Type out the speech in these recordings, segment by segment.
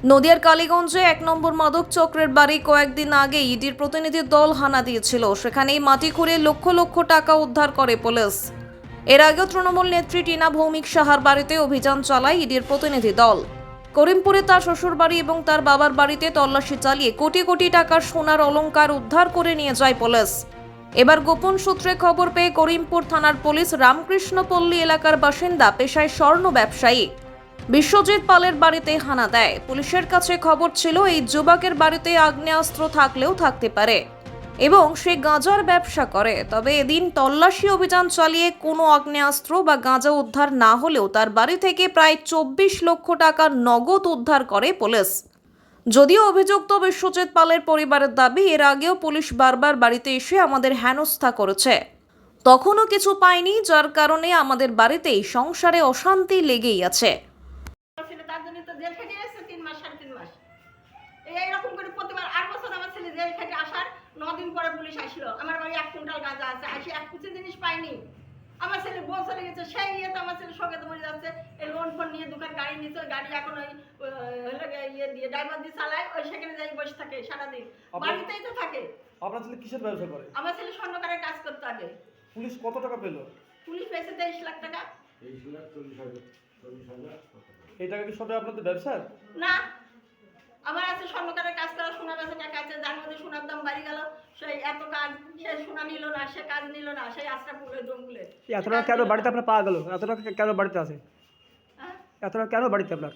নদিয়ার কালীগঞ্জে ১ নম্বর মাদক চক্রের বাড়ি কয়েকদিন আগে ইডির প্রতিনিধি দল হানা দিয়েছিল। সেখানেই মাটি খুঁড়ে লক্ষ লক্ষ টাকা উদ্ধার করে পুলিশ। এর আগেও তৃণমূল নেত্রী টিনা ভৌমিক সাহার বাড়িতে অভিযান চালায় ইডির প্রতিনিধি দল। করিমপুরে তার শ্বশুরবাড়ি এবং তার বাবার বাড়িতে তল্লাশি চালিয়ে কোটি কোটি টাকার সোনার অলংকার উদ্ধার করে নিয়ে যায় পুলিশ। এবার গোপন সূত্রে খবর পেয়ে করিমপুর থানার পুলিশ রামকৃষ্ণপল্লী এলাকার বাসিন্দা পেশায় স্বর্ণ ব্যবসায়ী বিশ্বজিৎ পালের বাড়িতে হানা দেয়। পুলিশের কাছে খবর ছিল এই যুবকের বাড়িতে আগ্নেয়াস্ত্র থাকলেও থাকতে পারে এবং সে গাঁজার ব্যবসা করে। তবে এদিন তল্লাশি অভিযান চালিয়ে কোনো আগ্নেয়াস্ত্র বা গাঁজা উদ্ধার না হলেও তার বাড়ি থেকে প্রায় ২৪ লক্ষ টাকা নগদ উদ্ধার করে পুলিশ। যদিও অভিযুক্ত বিশ্বজিৎ পালের পরিবারের দাবি, এর আগেও পুলিশ বারবার বাড়িতে এসে আমাদের হেনস্থা করেছে, তখনও কিছু পায়নি, যার কারণে আমাদের বাড়িতেই সংসারে অশান্তি লেগেই আছে। তার জন্য তো জেল খেটে এসেছে 3 মাস 3.5 মাস। এইরকম করে প্রতিবার 8 বছর আমার ছেলে জেল খেটে আসার 9 দিন পরে পুলিশ আসলো। আমার বাড়ি 1 কুইন্টাল গাঁজা আছে, আসি এক কুচি জিনিস পাইনি। আমার ছেলে বউ চলে গেছে, সেই ইয়ে তো আমার ছেলে সঙ্গে তো মরে যাচ্ছে। এই লোন ফোন নিয়ে দোকান গাড়ি নিচ্ছে, ওই গাড়ি এখন ওই ইয়ে দিয়ে ড্রাইভার দিয়ে চালায়, ওই সেখানে যাই বসে থাকে সারাদিন, বাড়িতেই তো থাকে। আপনার ছেলে কিসের ব্যবসা করে? আমার ছেলে স্বর্ণকারের কাজ করতে আগে। পুলিশ কত টাকা পেল? পুলিশ পেয়েছে 23 লাখ টাকা। 23,40,000 এই টাকা কি সবে আপনাদের ব্যবসার? না, আমার আছে স্বর্ণকারের কাজ করা, সোনা বেচা টাকা আছে, যার মধ্যে সোনার দাম বাড়ি গেল। সেই এত কাজ, সে সোনা নিল না, সে কাজ নিল না, সেই আশা পুলে দমগুলে। এত টাকা কেন বাড়িতে আপনার পাওয়া গেল? এত টাকা কেন বাড়িতে আছে? হ্যাঁ, এত টাকা কেন বাড়িতে আপনার?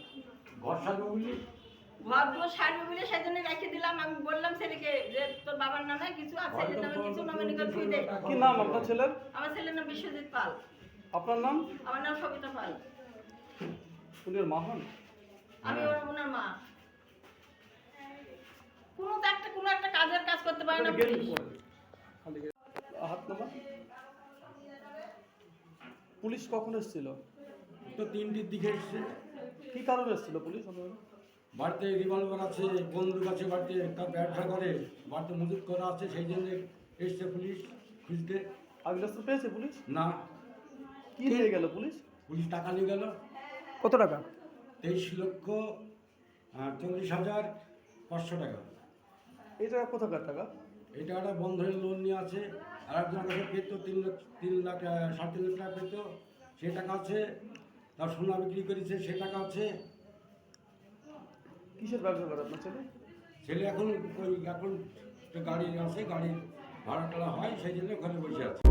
ঘর দোর সারবে বলে সেই জন্য রেখে দিলাম। আমি বললাম ছেলেকে যে তোর বাবার নামে কিছু আছে, ছেলের নামে কিছু নমিনি করে তুই দে। কি নাম আপনার ছেলের? আমার ছেলের নাম বিশ্বজিৎ পাল। আপনার নাম? আমার নাম সবিতা পাল। ফুলের মা হন? আমি ওনার মা। কোনো একটা কাজের কাজ করতে পারে না পুলিশ। হাত নামা। পুলিশ কখন এসেছিল? তো 3টির দিকে এসছে। কি কারণে এসেছিল পুলিশ? বাড়িতে রিভলভার আছে, বন্দুক আছে, বাড়িতে তার ব্যবসা করে, বাড়িতে মজুত করা আছে, সেই জন্য এসছে পুলিশ খুঁজতে। আগ্নেয়াস্ত্র পেয়েছে পুলিশ? না, কি নিয়ে গেল পুলিশ? পুলিশ টাকা নিয়ে গেল। কত টাকা? 23,40,500 টাকা। এই টাকা কোথাকার টাকা? এই টাকাটা বন্ধনের লোন নিয়ে আছে। আর একজনের কাছে পেত 3 লাখ 3.5 লাখ টাকা পেত, সে টাকা আছে। তার সোনা বিক্রি করেছে, সে টাকা আছে। কিসের ব্যবসা করে আপনার ছেলে? ছেলে এখন তো গাড়ি আছে, গাড়ির ভাড়া টাড়া হয়, সেই জন্য ওখানে বসে আছে।